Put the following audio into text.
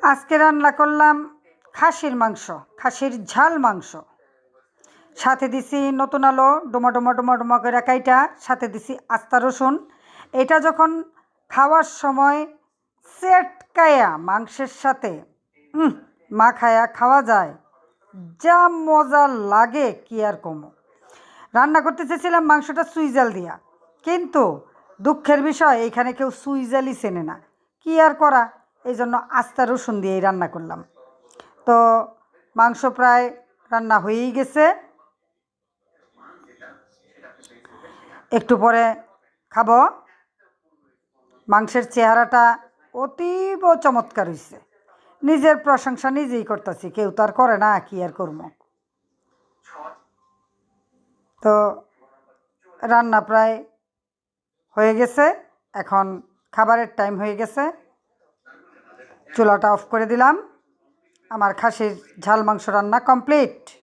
আজকে রান্না করলাম খাসির মাংস, খাসির ঝাল মাংস। সাথে দিছি নতুন আলো ডোমা ডোমা ডোমা ডোমা করে কাইটা, সাথে দিছি আস্তা রসুন। এটা যখন খাওয়ার সময় চেটকায়া মাংসের সাথে মাখায়া খাওয়া যায়, যা মজা লাগে কি আর কমো। রান্না করতে চেয়েছিলাম মাংসটা সুইজাল দিয়া, কিন্তু দুঃখের বিষয় এইখানে কেউ সুইজালই চেনে না। কি আর করা, এই জন্য আস্তা রসুন দিয়েই রান্না করলাম। তো মাংস প্রায় রান্না হয়েই গেছে, একটু পরে খাবো। মাংসের চেহারাটা অতীব চমৎকার হয়েছে। নিজের প্রশংসা নিজেই করতেছি, কেউ তো আর করে না, কি আর করবো। তো রান্না প্রায় হয়ে গেছে, এখন খাবারের টাইম হয়ে গেছে। চুলাটা অফ করে দিলাম। আমার খাসির ঝাল মাংস রান্না কমপ্লিট।